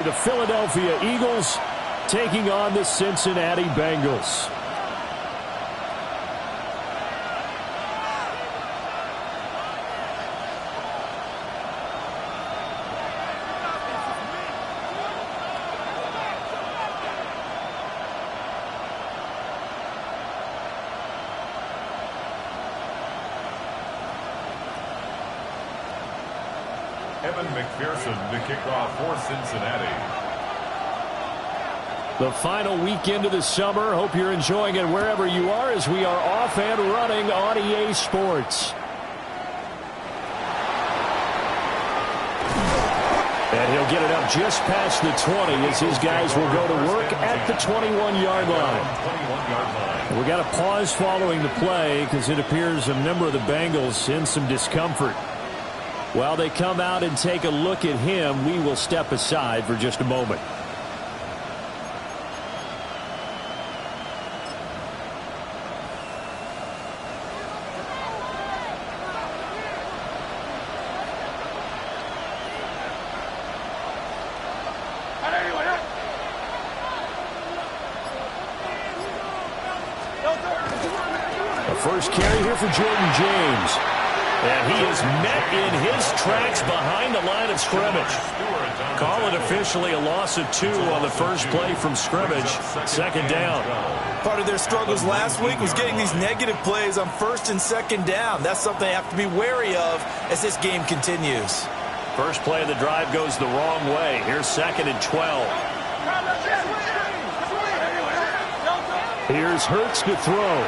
The Philadelphia Eagles taking on the Cincinnati Bengals. McPherson to kick off for Cincinnati. The final weekend of the summer. Hope you're enjoying it wherever you are as we are off and running on EA Sports. And he'll get it up just past the 20 as his guys will go to work at the 21-yard line. We got a pause following the play because it appears a member of the Bengals in some discomfort. While they come out and take a look at him, we will step aside for just a moment. The first carry here for Jordan James. And he is met in his tracks behind the line of scrimmage. Call it officially a loss of 2 on the first play from scrimmage. Second down. Part of their struggles last week was getting these negative plays on first and second down. That's something they have to be wary of as this game continues. First play of the drive goes the wrong way. Here's 2nd and 12. Here's Hurts to throw.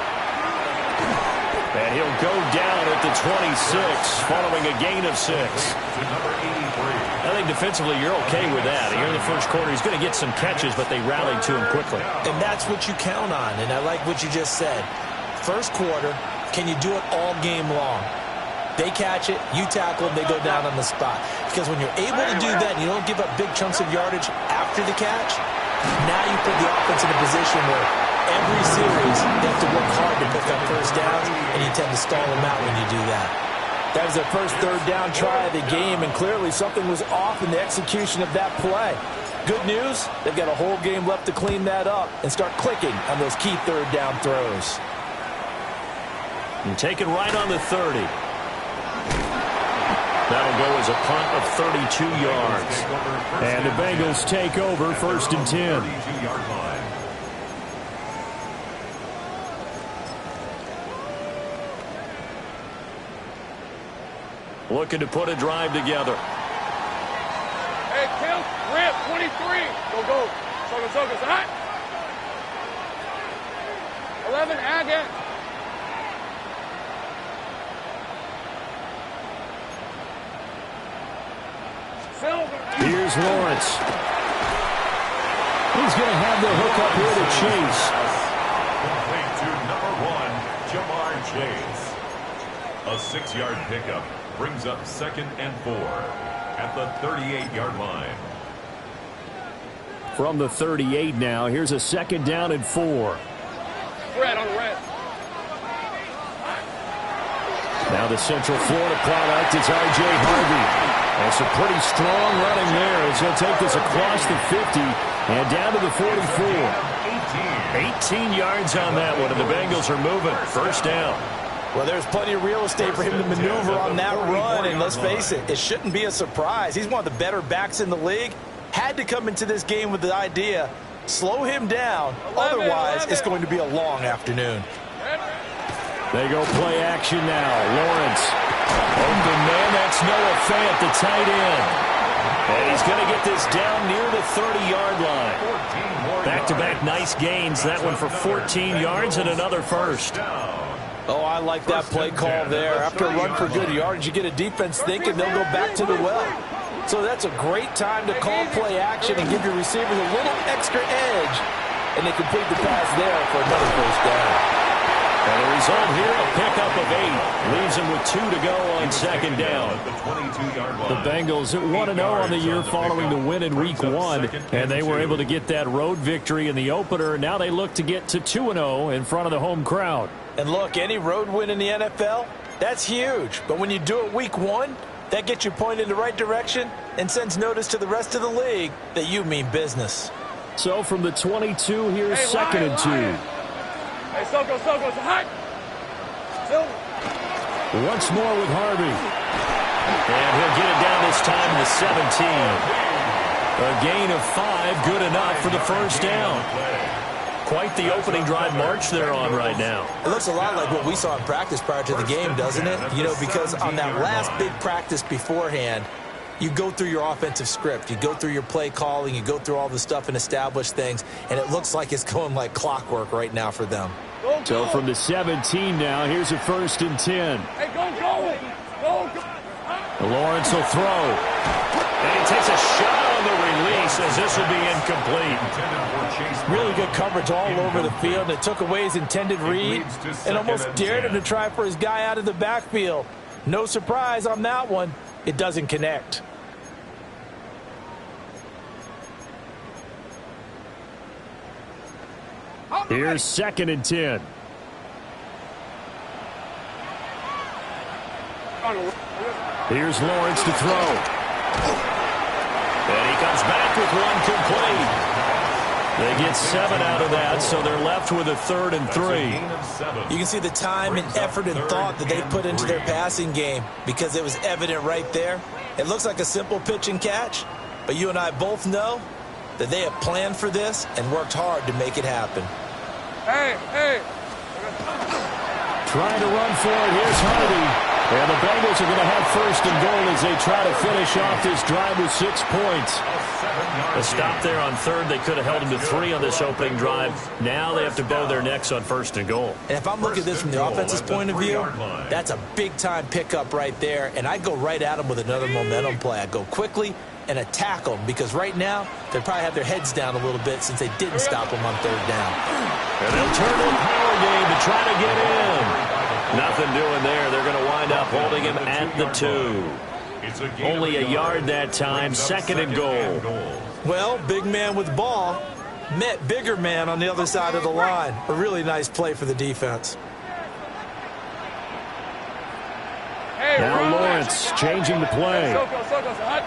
And he'll go down at the 26 following a gain of 6. I think defensively you're okay with that. Here in the first quarter, he's going to get some catches, but they rallied to him quickly. And that's what you count on, and I like what you just said. First quarter, can you do it all game long? They catch it, you tackle them, they go down on the spot. Because when you're able to do that and you don't give up big chunks of yardage after the catch, now you put the offense in a position where every series they have to work hard to pick up first downs, and you tend to stall them out when you do that. That was their first third down try of the game, and clearly something was off in the execution of that play. Good news, they've got a whole game left to clean that up and start clicking on those key third down throws. And take it right on the 30. That'll go as a punt of 32 yards. And the Bengals take over 1st and 10. Looking to put a drive together. Hey, Kim, rip, 23. Go. Soga, hot. 11, Agate. Here's Lawrence. He's going to have the hook up here to Chase. Complete to number 1, Jamar Chase. A 6-yard pickup brings up 2nd and 4 at the 38-yard line. From the 38 now, here's a 2nd down and 4. Red on the red. Now the Central Florida product is R.J. Harvey. And some pretty strong running there as he'll take this across the 50 and down to the 44. 18 yards on that one, and the Bengals are moving. First down. Well, there's plenty of real estate for him to maneuver on that run, and let's face it, it shouldn't be a surprise. He's one of the better backs in the league. Had to come into this game with the idea, slow him down, otherwise it's going to be a long afternoon. They go play action now. Lawrence. Open man, that's Noah Fant, the tight end. And he's going to get this down near the 30-yard line. Back-to-back nice gains. That one for 14 yards and another first. Oh, I like that play call there. After a run for good yardage, you get a defense thinking they'll go back to the well. So that's a great time to call play action and give your receivers a little extra edge. And they complete the pass there for another first down. And the result here, a pickup of 8. Leaves him with 2 to go on 2nd down. The Bengals at 1-0 on the year following the win in Week 1. And they were able to get that road victory in the opener. Now they look to get to 2-0 in front of the home crowd. And look, any road win in the NFL, that's huge. But when you do it Week 1, That gets you pointed in the right direction and sends notice to the rest of the league that you mean business. So from the 22, here's second and 2. Hey, Soko, it's hot. Silver. Once more with Harvey. And he'll get it down this time to the 17. A gain of 5, good enough for the first down. Quite the opening drive march they're on right now. It looks a lot like what we saw in practice prior to the game, doesn't it? You know, because on that last big practice beforehand, you go through your offensive script. You go through your play calling. You go through all the stuff and establish things. And it looks like it's going like clockwork right now for them. So from the 17 now, here's a 1st and 10. Hey, go. Lawrence will throw. And he takes a shot on the release as this will be incomplete. Really good coverage all over the field. It took away his intended read and almost dared him to try for his guy out of the backfield. No surprise on that one. It doesn't connect. Here's 2nd and 10. Here's Lawrence to throw. And he comes back with one complete. They get 7 out of that, so they're left with a 3rd and 3. You can see the time and effort and thought that they put into their passing game because it was evident right there. It looks like a simple pitch and catch, but you and I both know that they have planned for this and worked hard to make it happen. Hey. Trying to run for it. Here's Harvey. And the Bengals are going to have 1st and goal as they try to finish off this drive with 6 points. A stop there on 3rd. They could have held them to 3 on this opening drive. Now they have to bow their necks on 1st and goal. And if I'm looking at this from the offense's point of view, that's a big-time pickup right there. And I'd go right at them with another momentum play. I'd go quickly and attack them because right now they probably have their heads down a little bit since they didn't stop them on 3rd down. And they'll turn to a power game to try to get in. Nothing doing there. They're going to wind up holding him at the 2. Only a yard that time. 2nd and goal. Well, big man with the ball met bigger man on the other side of the line. A really nice play for the defense. Hey, now Lawrence changing the play. Soko's hot.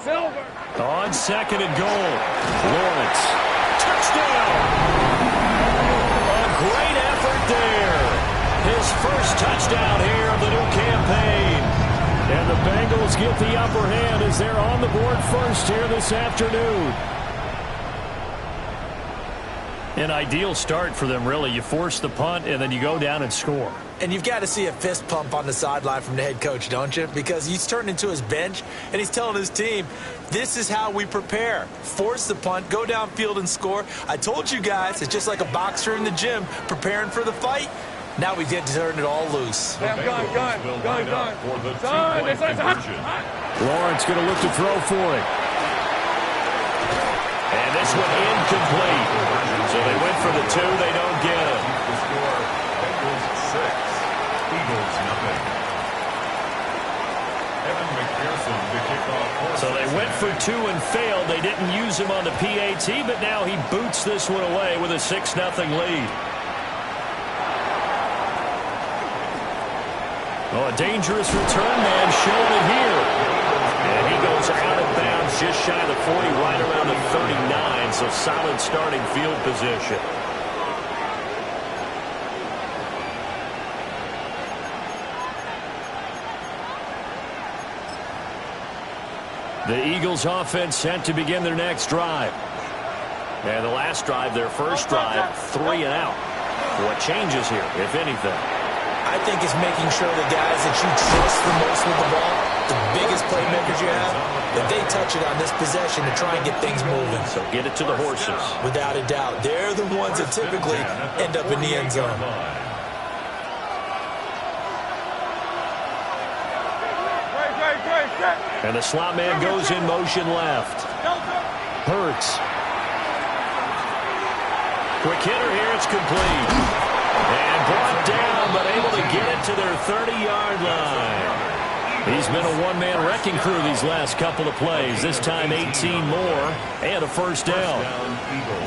Silver. On 2nd and goal. Lawrence. Touchdown. Great effort there. His first touchdown here of the new campaign. And the Bengals get the upper hand as they're on the board first here this afternoon. An ideal start for them, really. You force the punt, and then you go down and score. And you've got to see a fist pump on the sideline from the head coach, don't you? Because he's turned into his bench, and he's telling his team, this is how we prepare. Force the punt, go downfield and score. I told you guys, it's just like a boxer in the gym preparing for the fight. Now we get to turn it all loose. Gun. Lawrence going to look to throw for it. And this one incomplete. So they went for the 2. They don't get it. The score, Bengals 6, Eagles nothing. Evan McPherson to kick off. So they went for 2 and failed. They didn't use him on the PAT, but now he boots this one away with a 6-0 lead. Oh, a dangerous return man showing it here. And he goes out of bounds just shy of the 40, right around the 39. So solid starting field position. The Eagles offense set to begin their next drive. And the last drive, their first drive, 3 and out. What changes here, if anything? I think it's making sure the guys that you trust the most with the ball, the biggest playmakers you have, that they touch it on this possession to try and get things moving. So get it to the horses. Without a doubt. They're the ones that typically end up in the end zone. And the slot man goes in motion left. Hurts. Quick hitter here. It's complete. And brought down, but able to get it to their 30-yard line. He's been a one-man wrecking crew these last couple of plays. This time 18 more and a first down.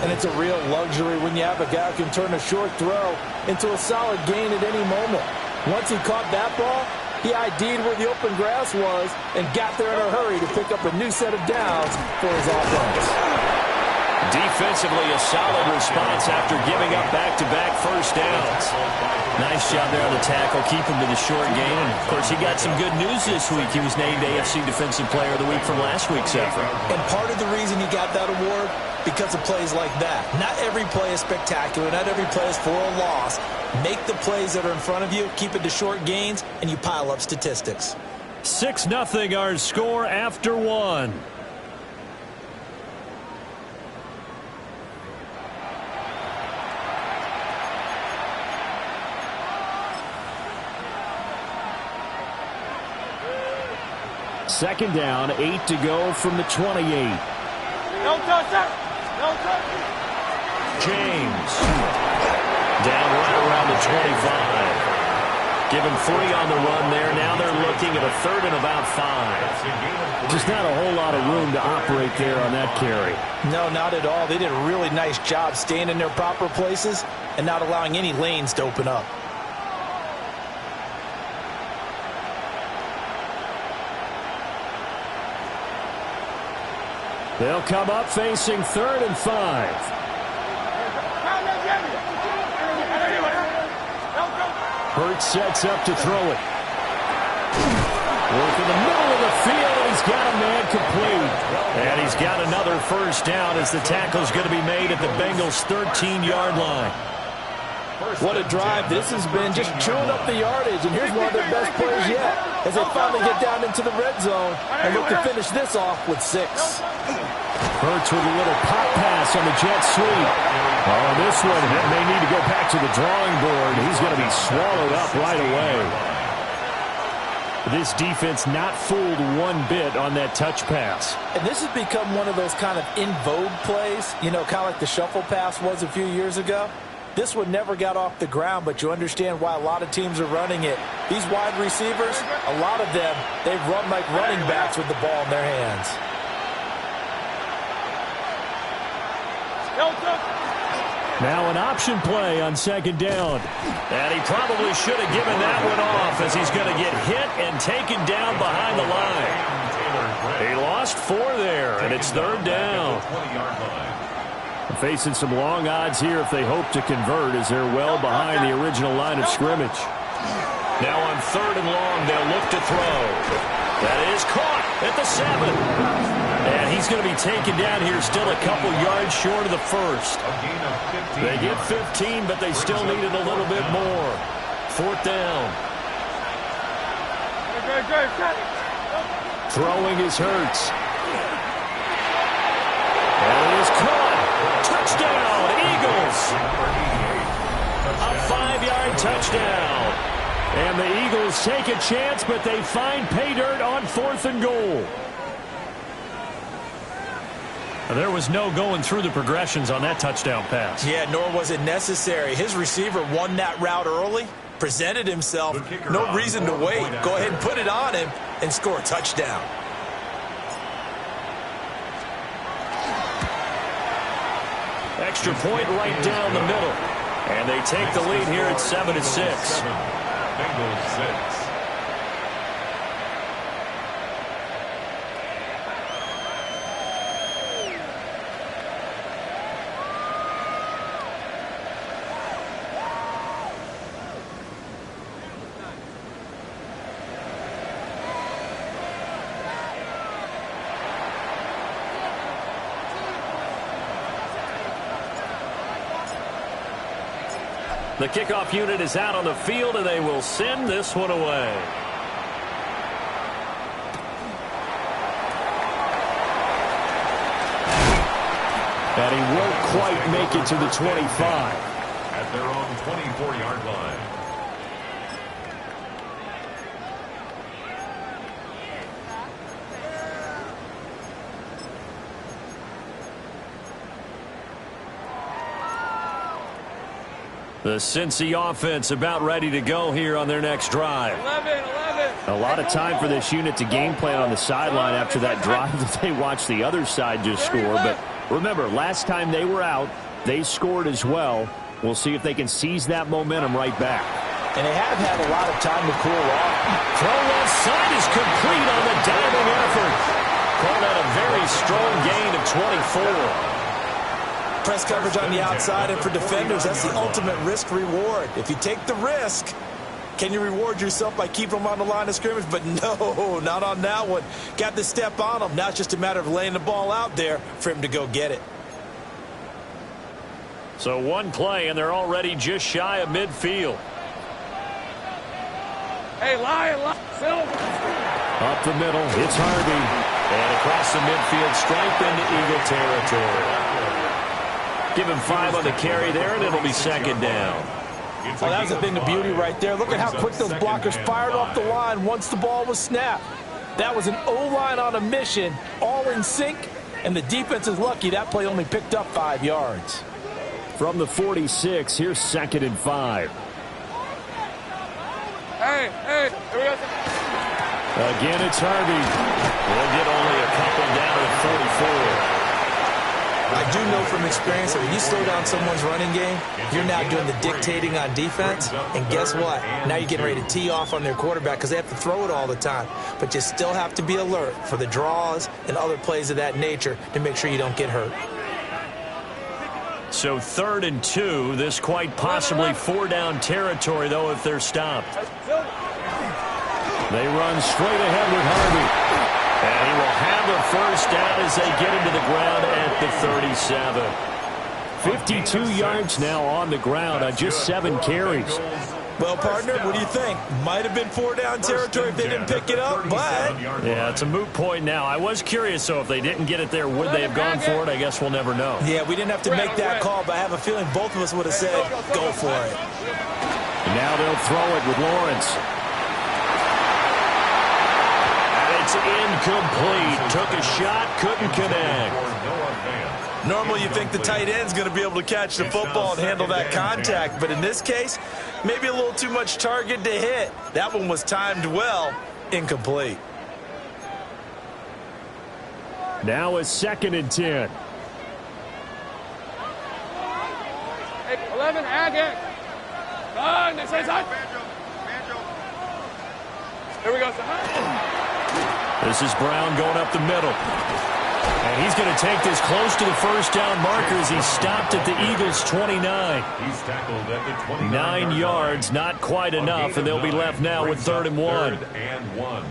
And it's a real luxury when you have a guy who can turn a short throw into a solid gain at any moment. Once he caught that ball, he ID'd where the open grass was and got there in a hurry to pick up a new set of downs for his offense. Defensively, a solid response after giving up back-to-back first downs. Nice job there on the tackle, keep him to the short game. And, of course, he got some good news this week. He was named AFC Defensive Player of the Week from last week's effort. And part of the reason he got that award, because of plays like that. Not every play is spectacular. Not every play is for a loss. Make the plays that are in front of you, keep it to short gains, and you pile up statistics. 6-0 our score after one. Second down, 8 to go from the 28. No touch it. No touch it. James. Down right around the 25. Give him 3 on the run there. Now they're looking at a third and about 5. Just not a whole lot of room to operate there on that carry. No, not at all. They did a really nice job staying in their proper places and not allowing any lanes to open up. They'll come up facing 3rd and 5. Hurts sets up to throw it. Work in the middle of the field, and he's got a man complete. And he's got another first down as the tackle's going to be made at the Bengals' 13-yard line. What a drive this has been, just chewing up the yardage. And here's one of their best plays yet as they finally get down into the red zone and look to finish this off with 6. Hurts with a little pop pass on the jet sweep. Oh, this one may need to go back to the drawing board. He's going to be swallowed up right away. This defense not fooled one bit on that touch pass. And this has become one of those kind of in vogue plays, you know, kind of like the shuffle pass was a few years ago. This one never got off the ground, but you understand why a lot of teams are running it. These wide receivers, a lot of them, they run like running backs with the ball in their hands. Now an option play on second down. And he probably should have given that one off as he's going to get hit and taken down behind the line. He lost 4 there, and it's 3rd down. Facing some long odds here if they hope to convert as they're well behind the original line of scrimmage. Now on 3rd and long, they'll look to throw. That is caught at the 7. And he's going to be taken down here still a couple yards short of the first. They get 15, but they still needed a little bit more. 4th down. Throwing is Hurts. And it is caught. Touchdown, Eagles. A 5-yard touchdown. And the Eagles take a chance, but they find pay dirt on 4th and goal. There was no going through the progressions on that touchdown pass. Yeah, nor was it necessary. His receiver won that route early, presented himself. No reason to wait. Go ahead and put it on him and score a touchdown. Extra point right down the middle. And they take the lead here at 7-6. Bengals 6. The kickoff unit is out on the field, and they will send this one away. And he won't quite make it to the 25. At their own 24-yard line. The Cincy offense about ready to go here on their next drive. 11. A lot of time for this unit to game plan on the sideline after that drive that they watched the other side just score. But remember, last time they were out, they scored as well. We'll see if they can seize that momentum right back. and they have had a lot of time to cool off. Throw left side is complete on the diving effort. Called out a very strong gain of 24. Press coverage on the outside, and for defenders, that's the ultimate risk-reward. If you take the risk, can you reward yourself by keeping them on the line of scrimmage? But no, not on that one. Got the step on him. Now it's just a matter of laying the ball out there for him to go get it. So one play, and they're already just shy of midfield. Hey, Lion, Silver. Up the middle, it's Harvey. And across the midfield stripe into Eagle territory. Give him 5 on the carry there, and it'll be second down. Oh, that was a thing of beauty right there. Look at how quick those blockers fired off the line once the ball was snapped. That was an O-line on a mission, all in sync, and the defense is lucky that play only picked up 5 yards. From the 46, here's 2nd and 5. Hey, here we go. Again, it's Harvey. We'll get only a couple down at 44. I do know from experience that when you slow down someone's running game, you're now doing the dictating on defense. And guess what? Now you're getting ready to tee off on their quarterback because they have to throw it all the time. But you still have to be alert for the draws and other plays of that nature to make sure you don't get hurt. So 3rd and 2. This quite possibly 4-down territory, though, if they're stopped. They run straight ahead with Harvey. And he will have a first down as they get into the ground at the 37. 52 yards now on the ground on just 7 carries. Well, partner, what do you think? Might have been 4-down territory if they didn't pick it up, but... Yeah, it's a moot point now. I was curious, so if they didn't get it there, would they have gone for it? I guess we'll never know. Yeah, we didn't have to make that call, but I have a feeling both of us would have said, go for it. And now they'll throw it with Lawrence. It's incomplete. Took a shot, couldn't connect. Normally you think the tight end's going to be able to catch the football and handle that contact, but in this case, maybe a little too much target to hit. That one was timed well, incomplete. Now it's 2nd and 10. Hey, 11, Agate. Run, they say side. Here we go, side. This is Brown going up the middle. And he's going to take this close to the first down marker as he's stopped at the Eagles' 29. He's tackled at the 29. 9 yards, not quite enough, and they'll be left now with 3rd and 1.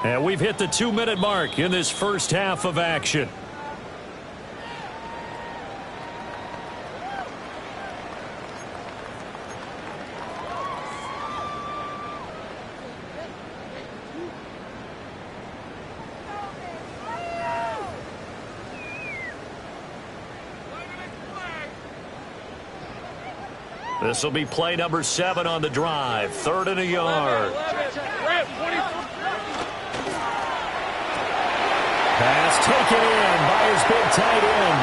And we've hit the 2-minute mark in this first half of action. This will be play number 7 on the drive. 3rd and a yard. Pass taken in by his big tight end.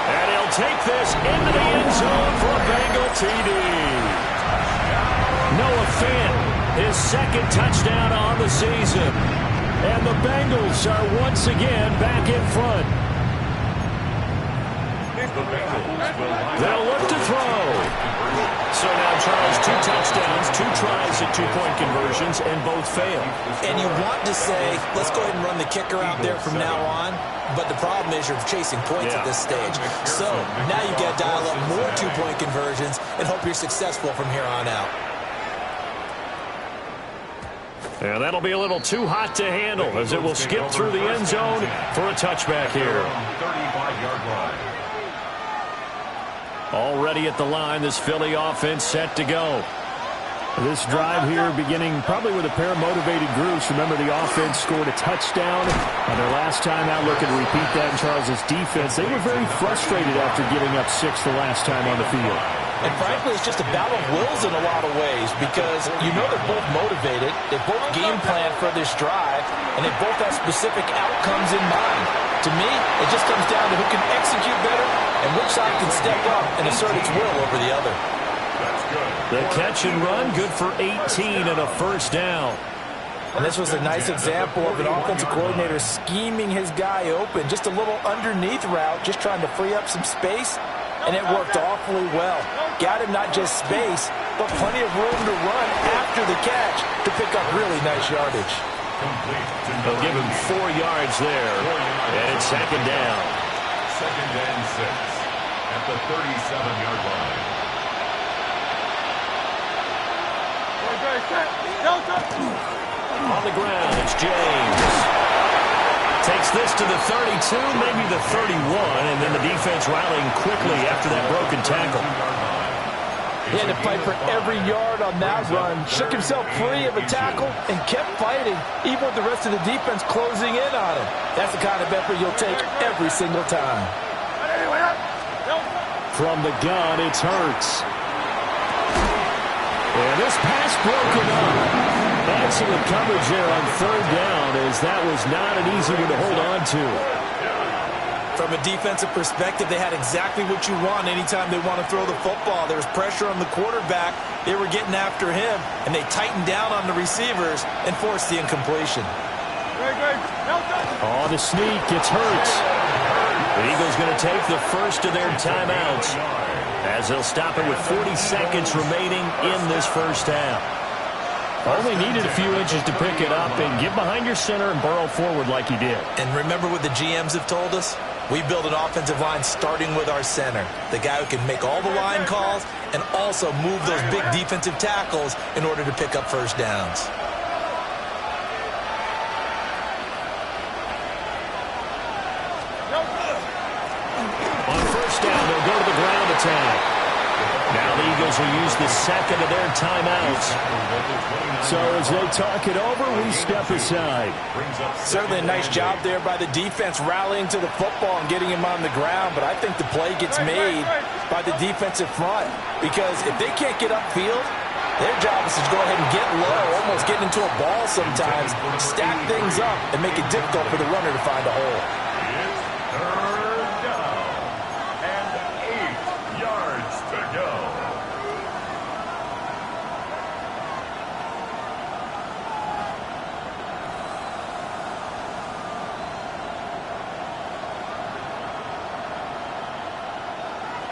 And he'll take this into the end zone for a Bengal TD. Noah Fant, his 2nd touchdown on the season. And the Bengals are once again back in front. They'll look to throw. So now, Charles, 2 touchdowns, 2 tries at 2-point conversions, and both fail. And you want to say, let's go ahead and run the kicker out there from now on, but the problem is you're chasing points at this stage. So now you've got to dial up more 2-point conversions and hope you're successful from here on out. And that'll be a little too hot to handle as it will skip through the end zone for a touchback here. 35-yard line. Already at the line, this Philly offense set to go. This drive here beginning probably with a pair of motivated groups. Remember, the offense scored a touchdown on their last time out. Looking to repeat that in Charles's defense. They were very frustrated after giving up 6 the last time on the field. And frankly, it's just a battle of wills in a lot of ways because you know they're both motivated, they both game plan for this drive, and they both have specific outcomes in mind. To me, it just comes down to who can execute better and which side can step up and assert its will over the other. The catch and run, good for 18 and a first down. And this was a nice example of an offensive coordinator scheming his guy open. Just a little underneath route, just trying to free up some space. and it worked awfully well. Got him not just space, but plenty of room to run after the catch to pick up really nice yardage. They'll give him 4 yards there, and it's second down. 2nd and 6 at the 37-yard line. On the ground, it's James. Takes this to the 32, maybe the 31, and then the defense rallying quickly after that broken tackle. He had to fight for every yard on that run, shook himself free of a tackle, and kept fighting, even with the rest of the defense closing in on him. That's the kind of effort you'll take every single time. From the gun, it's Hurts. And this pass broken up. Excellent coverage there on 3rd down, as that was not an easy one to hold on to. From a defensive perspective, they had exactly what you want anytime they want to throw the football. There was pressure on the quarterback. They were getting after him, and they tightened down on the receivers and forced the incompletion. On the sneak, it's Hurts. The Eagles going to take the first of their timeouts, as they'll stop it with 40 seconds remaining in this first half. Only needed a few inches to pick it up and get behind your center and burrow forward like he did. And remember what the GMs have told us? We build an offensive line starting with our center, the guy who can make all the line calls and also move those big defensive tackles in order to pick up first downs. On first down, they'll go to the ground attack. Now the Eagles will use the second of their timeouts. So as they talk it over, we step aside. Certainly a nice job there by the defense rallying to the football and getting him on the ground, but I think the play gets made by the defensive front, because if they can't get upfield, their job is to go ahead and get low, almost getting into a ball sometimes, stack things up, and make it difficult for the runner to find a hole.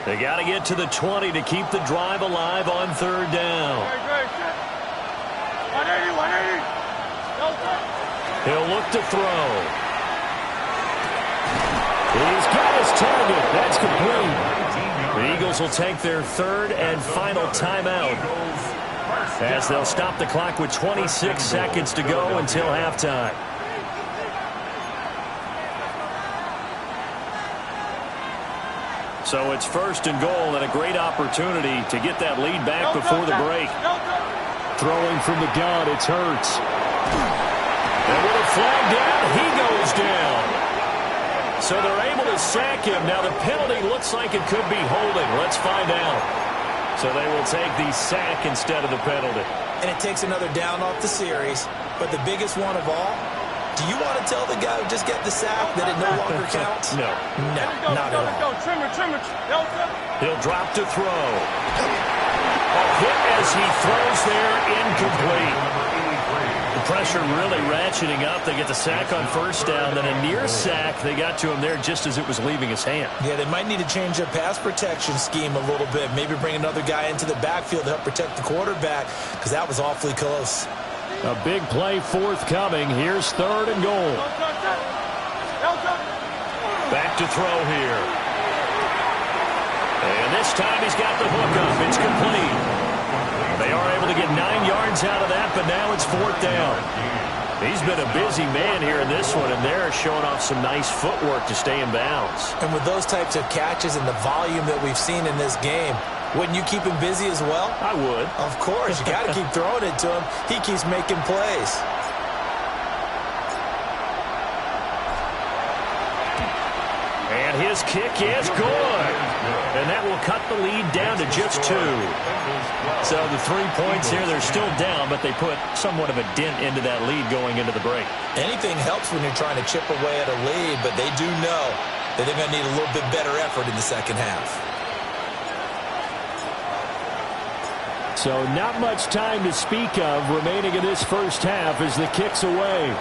They got to get to the 20 to keep the drive alive on 3rd down. 180. He'll look to throw. He's got his target. That's complete. The Eagles will take their 3rd and final timeout, as they'll stop the clock with 26 seconds to go until halftime. So it's 1st and goal, and a great opportunity to get that lead back before the break. Throwing from the gun, it's Hurts. And with a flag down, he goes down. So they're able to sack him. Now the penalty looks like it could be holding. Let's find out. So they will take the sack instead of the penalty. And it takes another down off the series. But the biggest one of all, do you want to tell the guy who just got the sack that it no longer counts? No. No, not at all. He'll drop to throw. A hit as he throws there, incomplete. The pressure really ratcheting up. They get the sack on 1st down, then a near sack. They got to him there just as it was leaving his hand. Yeah, they might need to change their pass protection scheme a little bit. Maybe bring another guy into the backfield to help protect the quarterback, because that was awfully close. A big play forthcoming. Here's 3rd and goal. Back to throw here. And this time he's got the hook up. It's complete. They are able to get 9 yards out of that, but now it's 4th down. He's been a busy man here in this one, and they're showing off some nice footwork to stay in bounds. And with those types of catches and the volume that we've seen in this game, wouldn't you keep him busy as well? I would. Of course. You got to keep throwing it to him. He keeps making plays. And his kick is good. And that will cut the lead down to just 2. So the 3 points here, they're still down, but they put somewhat of a dent into that lead going into the break. Anything helps when you're trying to chip away at a lead, but they do know that they're going to need a little bit better effort in the second half. So not much time to speak of remaining in this first half as the kick's away.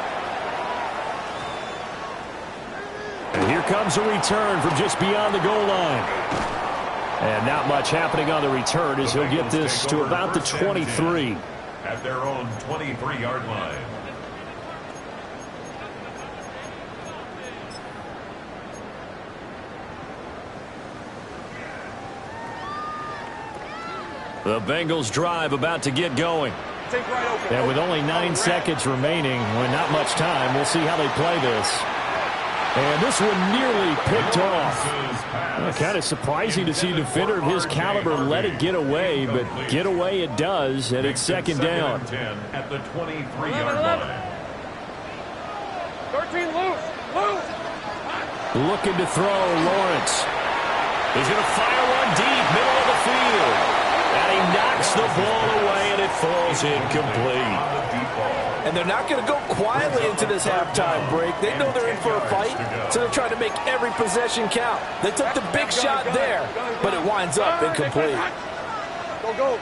And here comes a return from just beyond the goal line. And not much happening on the return as he'll get this to about the 23. At their own 23-yard line. The Bengals drive about to get going. And with only 9 seconds remaining, with not much time, we'll see how they play this. And this one nearly picked off. Well, kind of surprising to see a defender of his caliber let it get away, but get away it does, and it's second down. At the 23-yard line. 13 loose. Looking to throw, Lawrence. He's going to fire one deep, middle of the field. And he knocks the ball away, and it falls incomplete. And they're not going to go quietly into this halftime break. They know they're in for a fight, so they're trying to make every possession count. They took the big shot there, but it winds up incomplete. Go.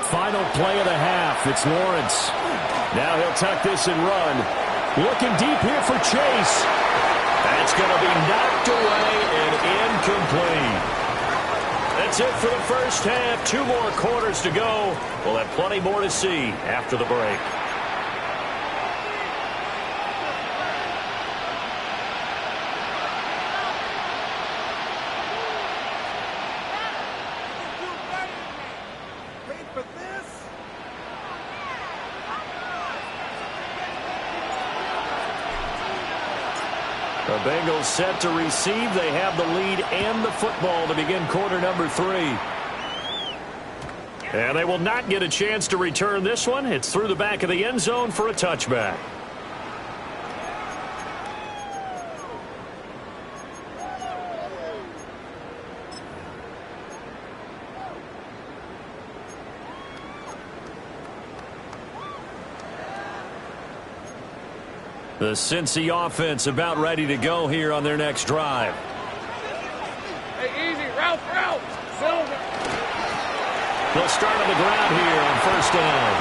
Final play of the half. It's Lawrence. Now he'll tuck this and run. Looking deep here for Chase. That's going to be knocked away and incomplete. That's it for the first half. 2 more quarters to go. We'll have plenty more to see after the break. The Bengals set to receive. They have the lead and the football to begin quarter number 3. And they will not get a chance to return this one. It's through the back of the end zone for a touchback. The Cincy offense about ready to go here on their next drive. Hey, easy. Route. Silver. They'll start on the ground here on first down.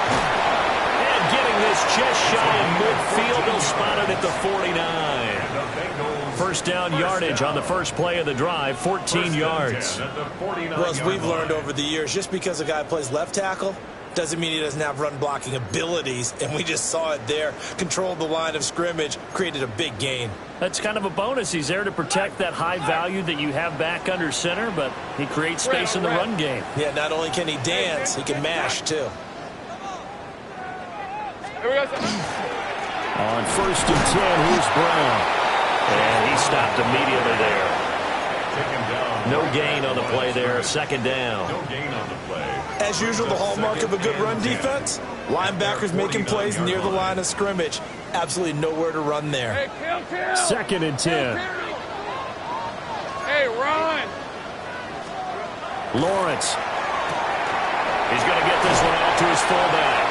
And getting this just shy in midfield. They'll spot it at the 49. First down yardage on the first play of the drive, 14 yards. Well, as we've learned over the years, just because a guy plays left tackle doesn't mean he doesn't have run blocking abilities, and we just saw it there. Controlled the line of scrimmage, created a big gain. That's kind of a bonus. He's there to protect that high value that you have back under center, but he creates space in the run game. Yeah, not only can he dance, he can mash too. On first and 10, here's Brown. And he stopped immediately there. No gain on the play there, second down. No gain on the play. As usual, the hallmark of a good run defense, linebackers making plays near the line of scrimmage. Absolutely nowhere to run there. Hey, kill. Second and 10. Hey, run. Lawrence. He's going to get this one out to his fullback.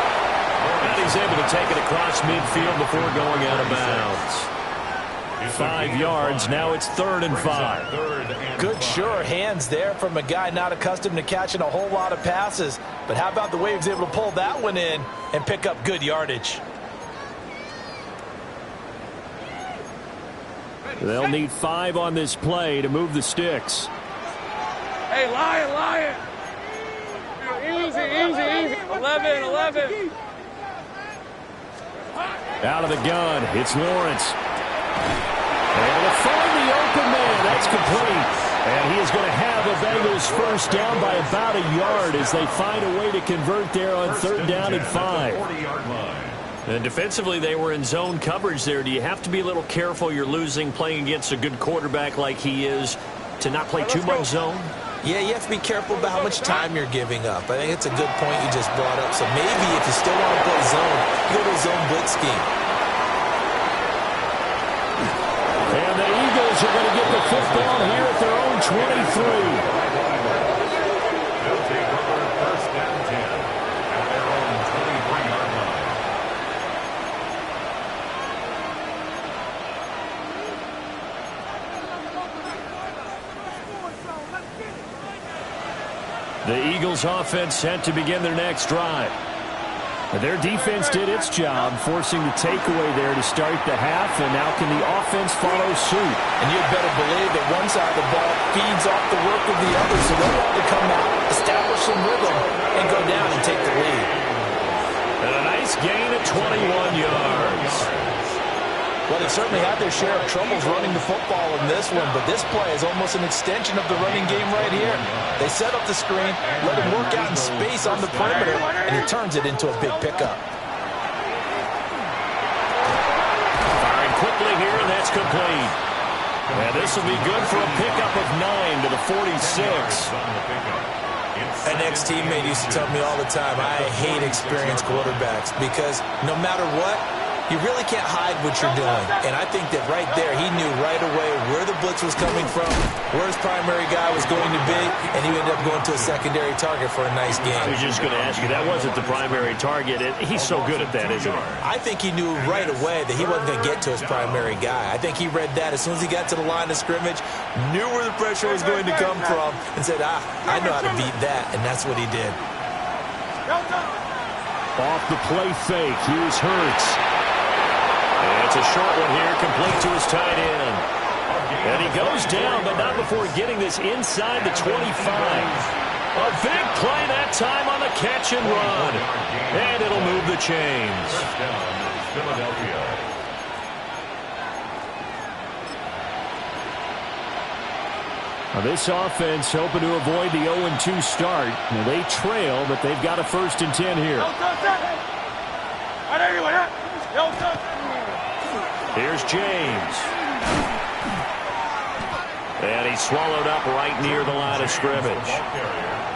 And he's able to take it across midfield before going out of bounds. 5 yards. Now it's 3rd and 5. Good, sure hands there from a guy not accustomed to catching a whole lot of passes. But how about the way he was able to pull that one in and pick up good yardage? They'll need 5 on this play to move the sticks. Hey, Lion. Easy. 11. Out of the gun, it's Lawrence. Able to find the open man. That's complete. And he is going to have the Bengals first down by about a yard as they find a way to convert there on 3rd down and 5. And defensively, they were in zone coverage there. Do you have to be a little careful? You're losing playing against a good quarterback like he is to not play too much zone? Yeah, you have to be careful about how much time you're giving up. I think it's a good point you just brought up. So maybe if you still want to play zone, go to a zone blitz scheme. And the Eagles are going to get the football here at their own 23. They'll take over first and 10 at their own 23-yard line. The Eagles offense set to begin their next drive. Their defense did its job, forcing the takeaway there to start the half, and now can the offense follow suit? And you'd better believe that one side of the ball feeds off the work of the other, so they'll have to come out, establish some rhythm, and go down and take the lead. And a nice gain at 21 yards. Well, they certainly had their share of troubles running the football in this one, but this play is almost an extension of the running game right here. They set up the screen, let him work out in space on the perimeter, and he turns it into a big pickup. Firing quickly here, and that's complete. And this will be good for a pickup of 9 to the 46. An ex-teammate used to tell me all the time, I hate experienced quarterbacks because no matter what, you really can't hide what you're doing. And I think that right there, he knew right away where the blitz was coming from, where his primary guy was going to be, and he ended up going to a secondary target for a nice game. I was just going to ask you, that wasn't the primary target. He's so good at that, isn't he? I think he knew right away that he wasn't going to get to his primary guy. I think he read that as soon as he got to the line of scrimmage, knew where the pressure was going to come from, and said, I know how to beat that, and that's what he did. Off the play fake, here's Hurts. It's a short one here, complete to his tight end. And he goes down, but not before getting this inside the 25. A big play that time on the catch and run. And it'll move the chains. Now this offense hoping to avoid the 0-2 start. Now they trail, but they've got a 1st and 10 here. Here's James. And he's swallowed up right near the line of scrimmage.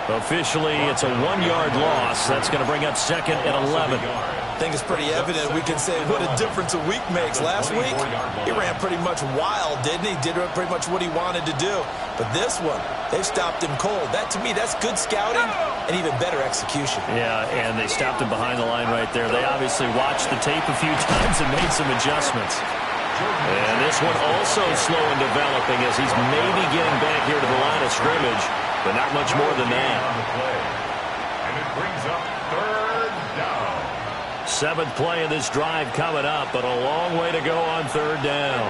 Officially, it's a 1-yard loss. That's going to bring up 2nd and 11. I think it's pretty evident. We can say what a difference a week makes. Last week, he ran pretty much wild, didn't he? Did pretty much what he wanted to do. But this one, they've stopped him cold. That, to me, that's good scouting and even better execution. Yeah, and they stopped him behind the line right there. They obviously watched the tape a few times and made some adjustments. And this one also slow in developing as he's maybe getting back here to the line of scrimmage, but not much more than that. And it brings up 3rd down. 7th play of this drive coming up, but a long way to go on 3rd down.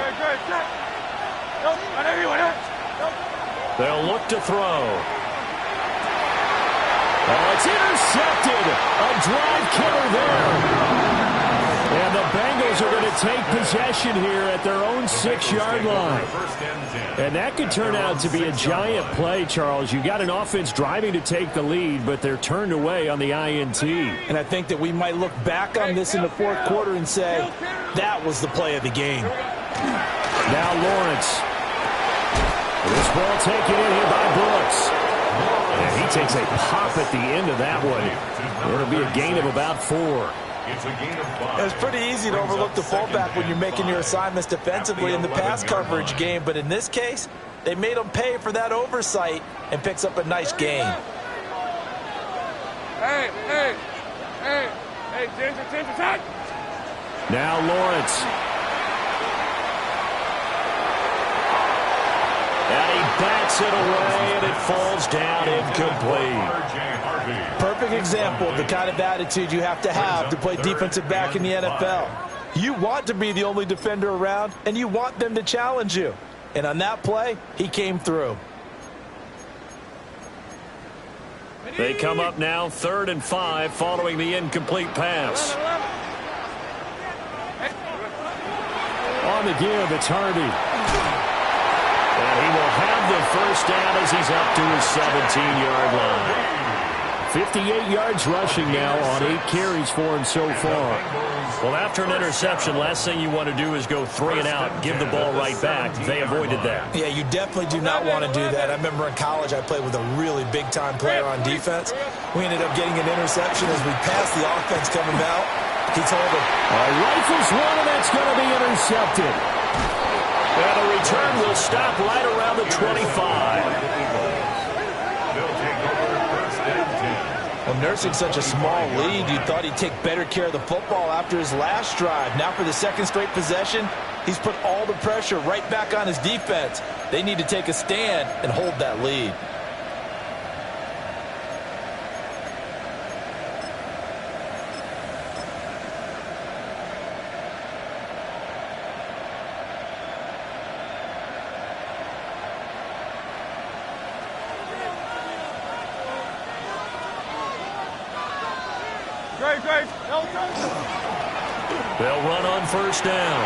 They'll look to throw. Oh, it's intercepted. A drive killer there. And the Bengals are going to take possession here at their own 6-yard line. And that could turn out to be a giant play, Charles. You got an offense driving to take the lead, but they're turned away on the INT. And I think that we might look back on this in the 4th quarter and say, that was the play of the game. Now Lawrence. This ball taken in here by Brooks. And he takes a pop at the end of that one. It'll be a gain of about 4. It's a gain of 5. It's pretty easy to overlook the fullback when you're making your assignments defensively in the pass coverage game. But in this case, they made him pay for that oversight and picks up a nice gain. Hey, attention. Now Lawrence. And he bats it away, and it falls down incomplete. Perfect example of the kind of attitude you have to play defensive back in the NFL. You want to be the only defender around, and you want them to challenge you. And on that play, he came through. They come up now 3rd and 5 following the incomplete pass. On the give, it's Harvey. And he will have the 1st down as he's up to his 17-yard line. 58 yards rushing now on 8 carries for him so far. Well, after an interception, last thing you want to do is go 3 and out, give the ball right back. They avoided that. Yeah, you definitely do not want to do that. I remember in college I played with a really big-time player on defense. We ended up getting an interception as we passed the offense coming out. He told him, rifles one, and that's going to be intercepted. And the return will stop right around the 25. Well, nursing such a small lead, you thought he'd take better care of the football after his last drive. Now for the 2nd straight possession, he's put all the pressure right back on his defense. They need to take a stand and hold that lead. They'll run on first down.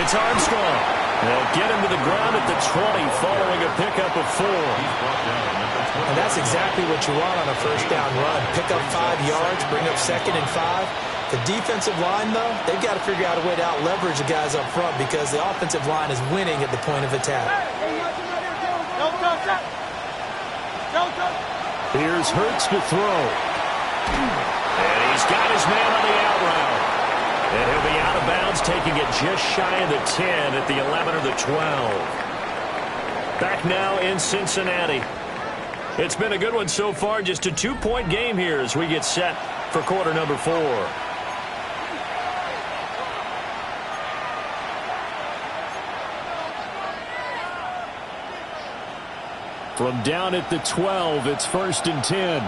It's Armstrong. They'll get him to the ground at the 20 following a pickup of 4. And that's exactly what you want on a first down run. Pick up 5 yards, bring up 2nd and 5. The defensive line, though, they've got to figure out a way to out-leverage the guys up front because the offensive line is winning at the point of attack. Here's Hurts to throw. And he's got his man on the out route. And he'll be out of bounds, taking it just shy of the 10 at the 11 or the 12. Back now in Cincinnati. It's been a good one so far. Just a 2-point game here as we get set for quarter number 4. From down at the 12, it's 1st and 10.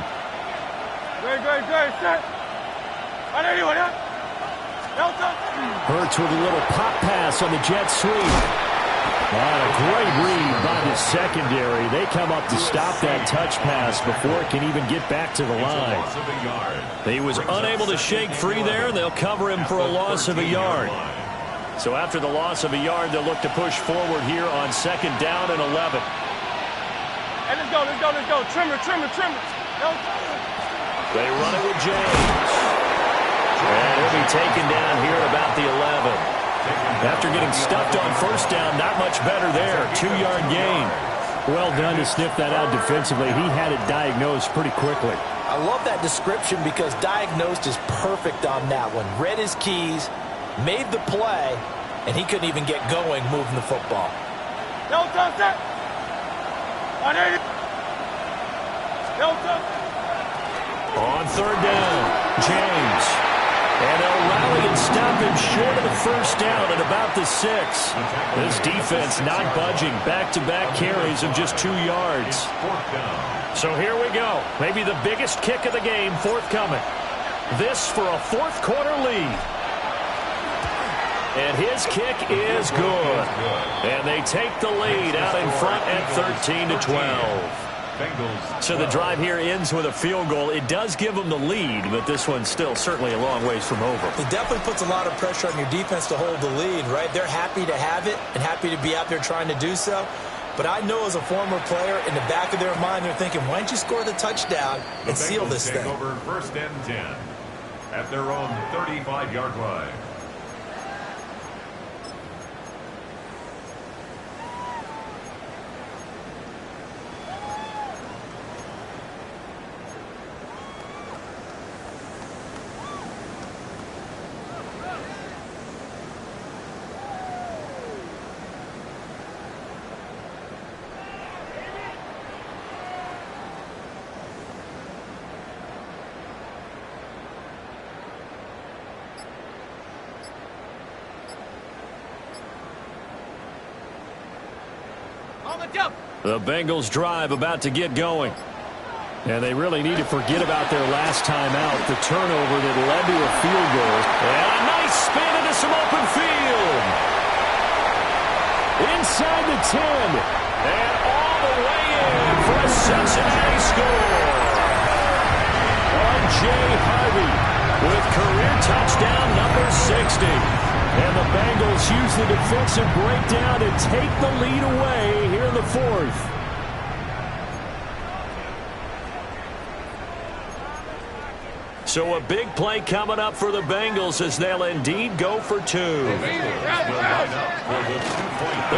Hurts with a little pop pass on the jet sweep. And a great read by the secondary. They come up to stop that touch pass before it can even get back to the line. He was unable to shake free there. They'll cover him for a loss of a yard. So after the loss of a yard, they'll look to push forward here on 2nd down and 11. Hey, let's go. Trimmer. They run it with James. And he'll be taken down here at about the 11. After getting stuffed on first down, not much better there. 2-yard gain. Well done to sniff that out defensively. He had it diagnosed pretty quickly. I love that description because diagnosed is perfect on that one. Read his keys, made the play, and he couldn't even get going moving the football. On 3rd down, James. And they'll rally and stop him short of the first down at about the 6. This defense not budging. Back-to-back carries of just 2 yards. So here we go. Maybe the biggest kick of the game forthcoming. This for a 4th quarter lead. And his kick is good. And they take the lead out in front at 13-12. So the drive here ends with a field goal. It does give them the lead, but this one's still certainly a long ways from over. It definitely puts a lot of pressure on your defense to hold the lead, right? They're happy to have it and happy to be out there trying to do so. But I know as a former player, in the back of their mind, they're thinking, why don't you score the touchdown and seal this thing? Over 1st and 10 at their own 35-yard line. The Bengals drive about to get going. And they really need to forget about their last time out, the turnover that led to a field goal. And a nice spin into some open field. Inside the 10. And all the way in for a Cincinnati score. Jay Harvey with career touchdown number 60. And the Bengals use the defensive breakdown to take the lead away here in the 4th. So a big play coming up for the Bengals as they'll indeed go for 2. They're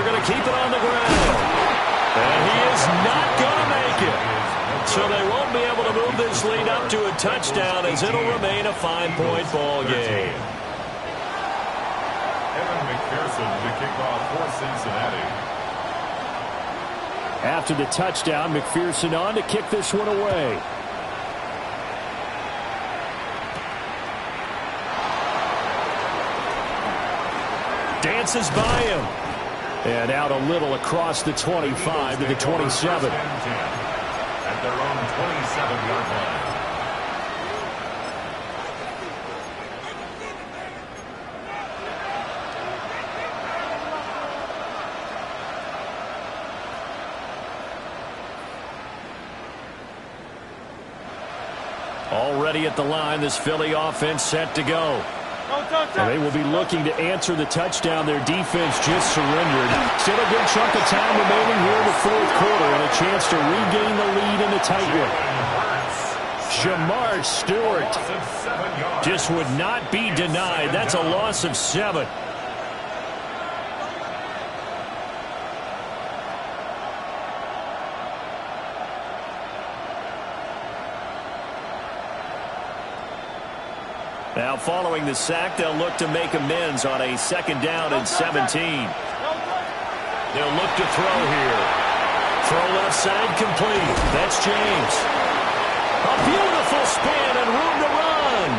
going to keep it on the ground. And he is not going to make it. So they won't be able to move this lead up to a touchdown as it'll remain a 5-point ball game. To kick off for Cincinnati. After the touchdown, McPherson on to kick this one away. Dances by him. And out a little across the 25 to the 27. At their own 27-yard line. Already at the line, this Philly offense set to go. And they will be looking to answer the touchdown their defense just surrendered. Still a good chunk of time remaining here in the fourth quarter and a chance to regain the lead in the tight one. Jamar Stewart just would not be denied. That's a loss of 7. Now following the sack, they'll look to make amends on a 2nd down and 17. They'll look to throw here. Throw left side complete. That's James. A beautiful spin and room to run.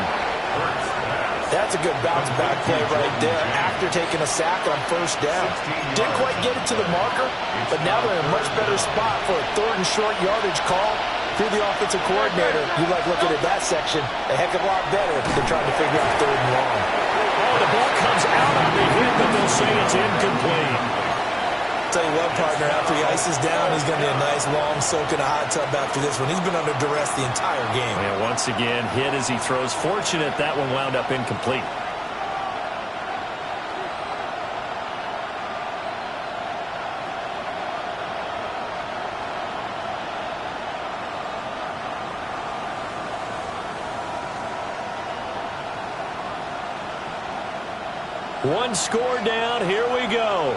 That's a good bounce back play right there after taking a sack on 1st down. Didn't quite get it to the marker, but now they're in a much better spot for a 3rd and short yardage call. Through the offensive coordinator, you like looking at that section a heck of a lot better than trying to figure out 3rd and long. Oh, the ball comes out on the hit, but they'll say it's incomplete. Tell you what, partner, after he ices down, he's going to be a nice long soak in a hot tub after this one. He's been under duress the entire game. And once again, hit as he throws. Fortunate that one wound up incomplete. One score down. Here we go.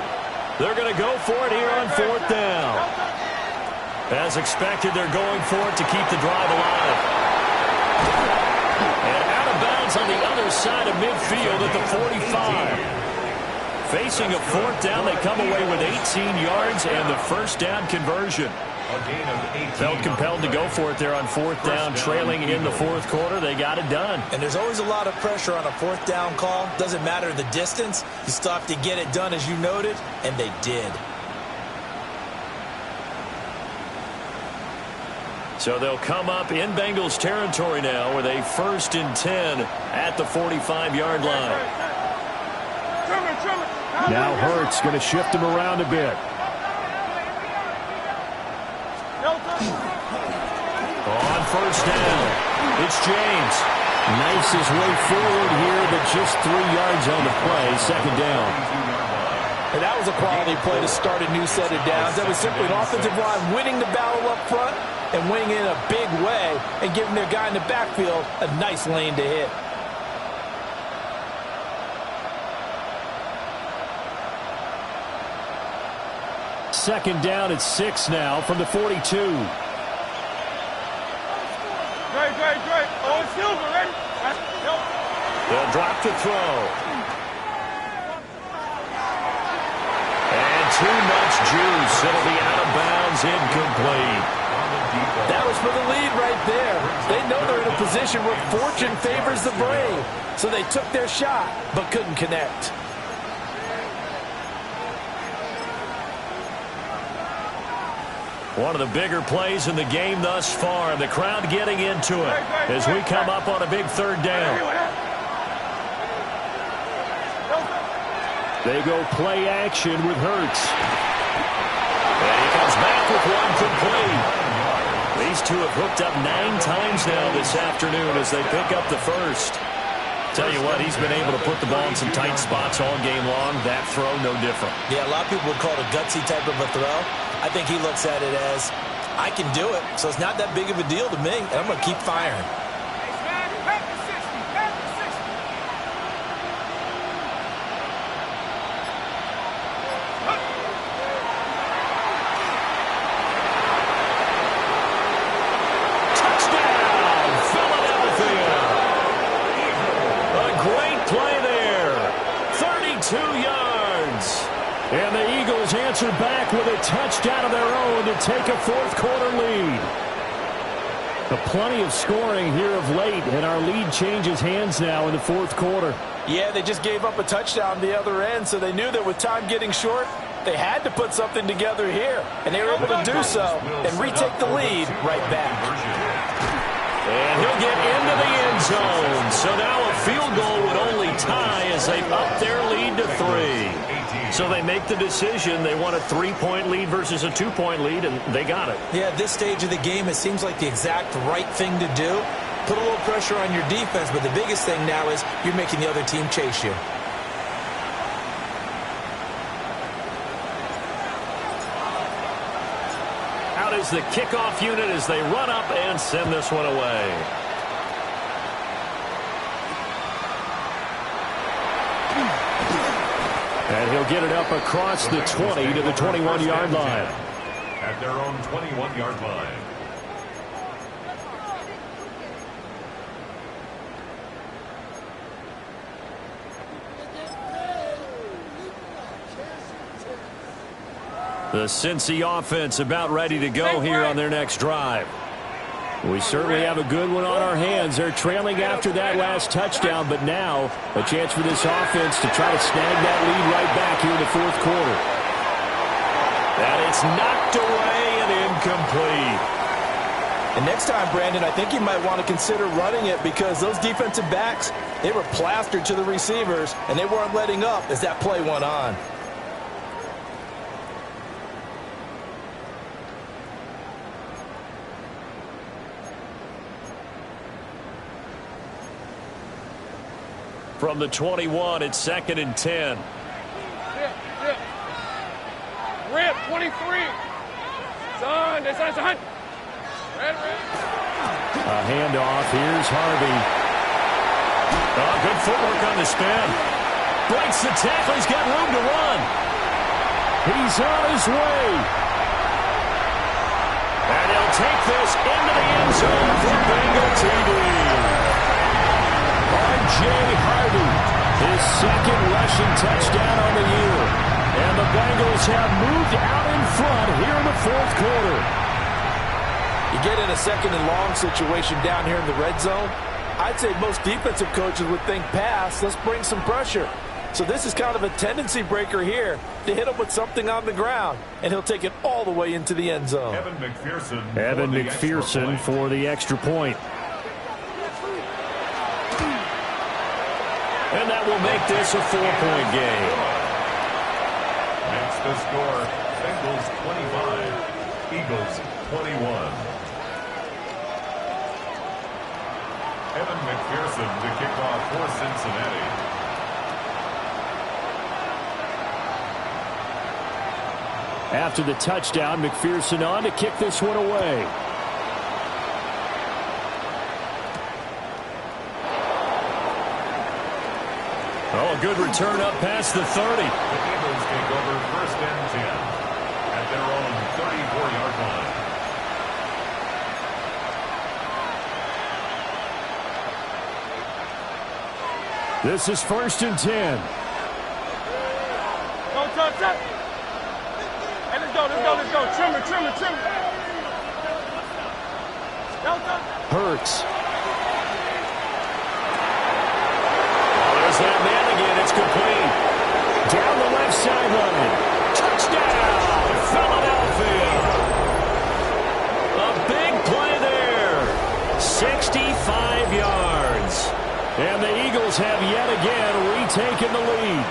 They're going to go for it here on 4th down. As expected, they're going for it to keep the drive alive. And out of bounds on the other side of midfield at the 45. Facing a 4th down, they come away with 18 yards and the 1st down conversion. Felt compelled to go for it there on 4th down, trailing in the 4th quarter. They got it done. And there's always a lot of pressure on a 4th down call. Doesn't matter the distance. You still have to get it done, as you noted, and they did. So they'll come up in Bengals territory now with a 1st and 10 at the 45-yard line. Now Hurts going to shift him around a bit. On 1st down, it's James. Knifes his way forward here, but just 3 yards on the play. 2nd down. And that was a quality play to start a new set of downs. That was simply an offensive line winning the battle up front and winning in a big way and giving their guy in the backfield a nice lane to hit. Second down at 6 now from the 42. Great. Oh, it's Silver, ready? They'll drop to throw. And too much juice. It'll be out of bounds, incomplete. That was for the lead right there. They know they're in a position where fortune favors the brave. So they took their shot, but couldn't connect. One of the bigger plays in the game thus far. The crowd getting into it as we come up on a big 3rd down. They go play action with Hurts. And he comes back with one complete. These two have hooked up 9 times now this afternoon as they pick up the 1st. Tell you what, he's been able to put the ball in some tight spots all game long. That throw, no different. Yeah, a lot of people would call it a gutsy type of a throw. I think he looks at it as, I can do it, so it's not that big of a deal to me, and I'm going to keep firing. Touchdown, Philadelphia! A great play there. 32 yards. And the Eagles answer back with a touchdown of their own to take a 4th quarter lead. Plenty of scoring here of late, and our lead changes hands now in the 4th quarter. Yeah, they just gave up a touchdown the other end, so they knew that with time getting short, they had to put something together here. And they were able to do so and retake the lead right back. And he'll get into the end zone. So now a field goal would only tie as they up their lead to 3. So they make the decision. They want a 3-point lead versus a 2-point lead, and they got it. Yeah, at this stage of the game, it seems like the exact right thing to do. put a little pressure on your defense, but the biggest thing now is you're making the other team chase you. Out is the kickoff unit as they run up and send this one away. And he'll get it up across the 20 to the 21-yard line. At their own 21-yard line. The Cincy offense about ready to go here on their next drive. We certainly have a good one on our hands. They're trailing after that last touchdown, but now a chance for this offense to try to snag that lead right back here in the fourth quarter. And it's knocked away and incomplete. And next time, Brandon, I think you might want to consider running it because those defensive backs, they were plastered to the receivers, and they weren't letting up as that play went on. From the 21, it's 2nd and 10. Rip, 23. Son, that's son. Red. A handoff. Here's Harvey. Oh, good footwork on the spin. Breaks the tackle. He's got room to run. He's on his way. And he'll take this into the end zone for Bengal TD. R.J. Harvey, his second rushing touchdown on the year. And the Bengals have moved out in front here in the fourth quarter. You get in a 2nd and long situation down here in the red zone, I'd say most defensive coaches would think pass, let's bring some pressure. So this is kind of a tendency breaker here to hit him with something on the ground, and he'll take it all the way into the end zone. Evan McPherson for the extra point. And that will make this a 4-point game. Makes the score Bengals 25, Eagles 21. Evan McPherson to kick off for Cincinnati. After the touchdown, McPherson on to kick this one away. Oh, a good return up past the 30. The Eagles take over 1st and 10 at their own 34-yard line. This is 1st and 10. Go, touch. Hey, let's go. Trim it. Hurts. There's that man again. It's complete. Down the left sideline. Touchdown, Philadelphia. A big play there. 65 yards. And the Eagles have yet again retaken the lead.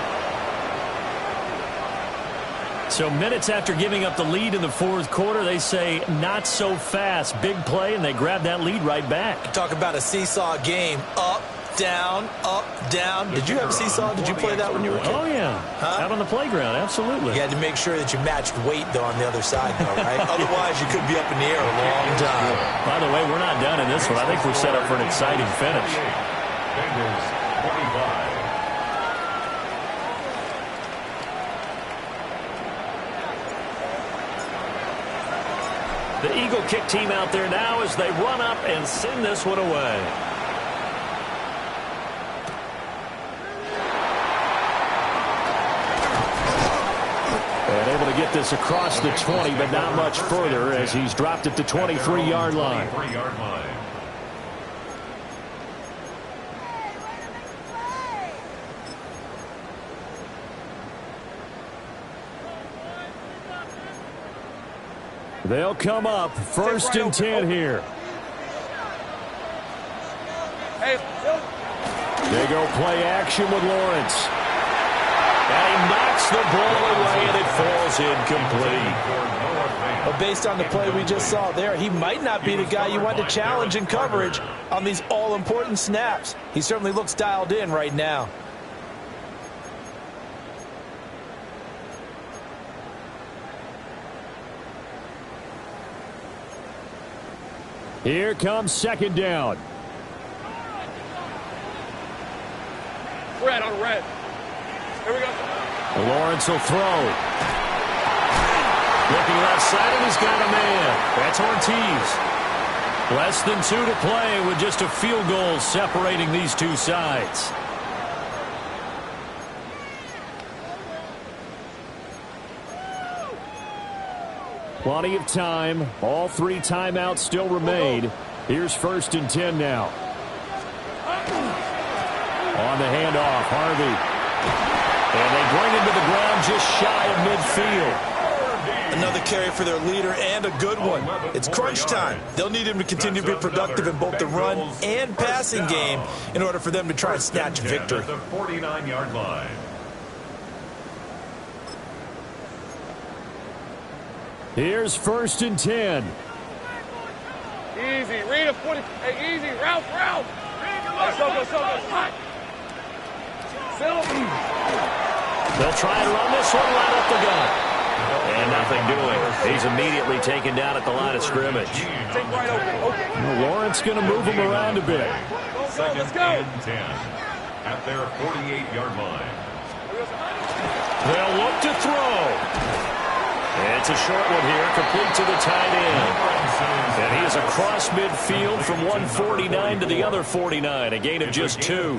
So minutes after giving up the lead in the fourth quarter, they say not so fast. Big play, and they grab that lead right back. Talk about a seesaw game. Up, down, up, down. Did you have a seesaw? Did you play that when you were a kid? Oh, yeah. Huh? Out on the playground, absolutely. You had to make sure that you matched weight, though, on the other side, though, right? Otherwise, you could be up in the air a long time. By the way, we're not done in this one. I think we're set up for an exciting finish. Bengals 25. The Eagle kick team out there now as they run up and send this one away. And able to get this across the 20, but not much further as he's dropped at the 23-yard line. They'll come up 1st and 10 here. Hey, They go play action with Lawrence. And he knocks the ball away, and it falls incomplete. But based on the play we just saw there, he might not be the guy you want to challenge in coverage on these all-important snaps. He certainly looks dialed in right now. Here comes second down. Red on red. Here we go. Lawrence will throw. Looking left side, and he's got a man. That's Ortiz. Less than 2 to play with just a field goal separating these two sides. Plenty of time. All 3 timeouts still remain. Here's 1st and 10 now. On the handoff, Harvey. And they bring him to the ground just shy of midfield. Another carry for their leader and a good one. It's crunch time. They'll need him to continue to be productive in both the run and passing game in order for them to try and snatch victory. The 49-yard line. Here's 1st and 10. Easy. Read a 40. Hey, easy. Route. Hey, so go. Hot. They'll try and run this one right up the gut. And nothing doing. He's immediately taken down at the line of scrimmage. Take right open. Well, Lawrence going to move him around a bit. Second and 10 at their 48-yard line. They'll look to throw. It's a short one here, complete to the tight end. And he is across midfield from 149 to the other 49, a gain of just 2.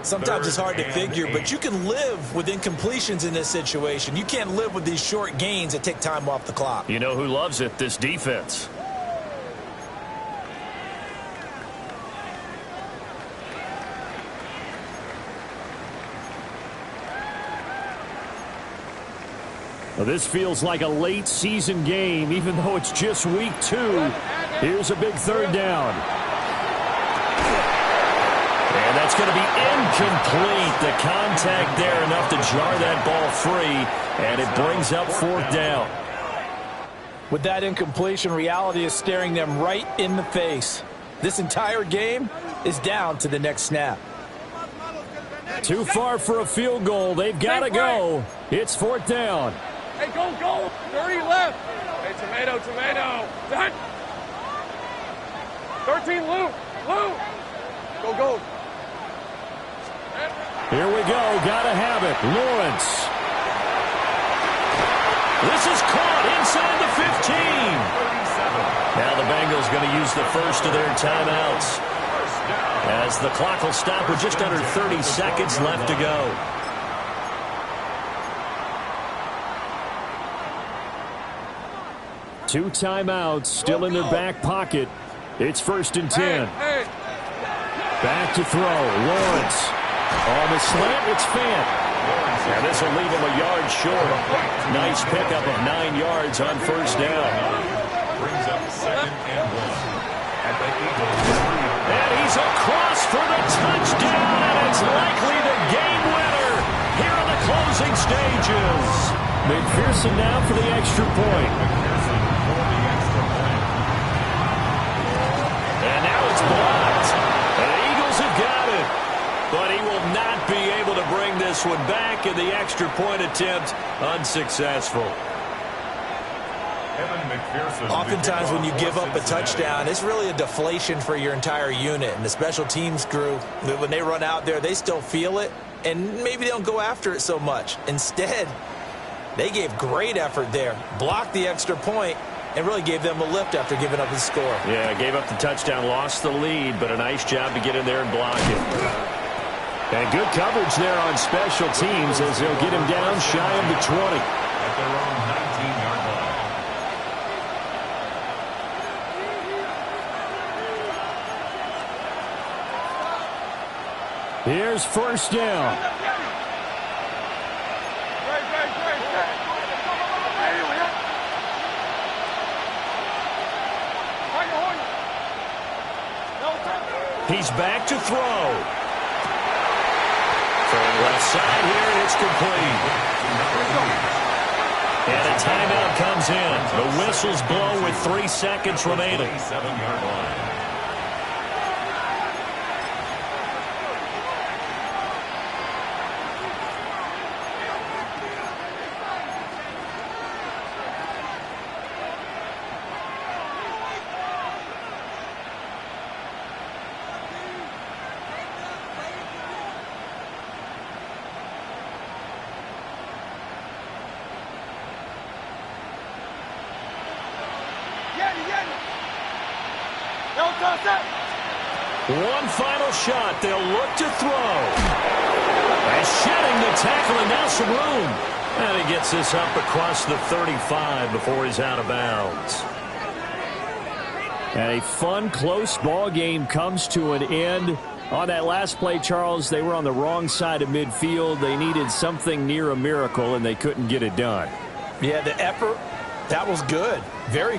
Sometimes it's hard to figure, but you can live with incompletions in this situation. You can't live with these short gains that take time off the clock. You know who loves it? This defense. Well, this feels like a late season game, even though it's just week 2. Here's a big 3rd down. And that's going to be incomplete. The contact there enough to jar that ball free, and it brings up 4th down. With that incompletion, reality is staring them right in the face. This entire game is down to the next snap. Too far for a field goal. They've got to go. It's 4th down. Hey, go. 30 left. Hey, tomato. Done. 13, Lou. Go. Here we go. Got to have it. Lawrence. This is caught inside the 15. Now the Bengals going to use the first of their timeouts, as the clock will stop with just under 30 seconds left to go. Two timeouts still in their back pocket. It's 1st and 10. Back to throw. Lawrence. On the slant, it's Fant. And this will leave him a yard short. Nice pickup of 9 yards on 1st down. Brings up 2nd and 1 at the Eagles. And he's across for the touchdown, and it's likely the game winner here in the closing stages. McPherson now for the extra point. And now it's blocked. And the Eagles have got it. But he will not be able to bring this one back, and the extra point attempt unsuccessful. Oftentimes when you give up a touchdown, it's really a deflation for your entire unit. And the special teams crew, when they run out there, they still feel it, and maybe they don't go after it so much. Instead, they gave great effort there, blocked the extra point, and really gave them a lift after giving up the score. Yeah, gave up the touchdown, lost the lead, but a nice job to get in there and block it. And good coverage there on special teams as they'll get him down shy of the 20. At their own 19-yard line. Here's 1st down. He's back to throw. Left side here, it's complete. And a timeout comes in. The whistles blow with 3 seconds remaining. 7-yard line. One final shot. They'll look to throw. And shedding the tackle, and now some room. And he gets this up across the 35 before he's out of bounds. And a fun, close ball game comes to an end. On that last play, Charles, they were on the wrong side of midfield. They needed something near a miracle, and they couldn't get it done. Yeah, the effort, that was good. Very good.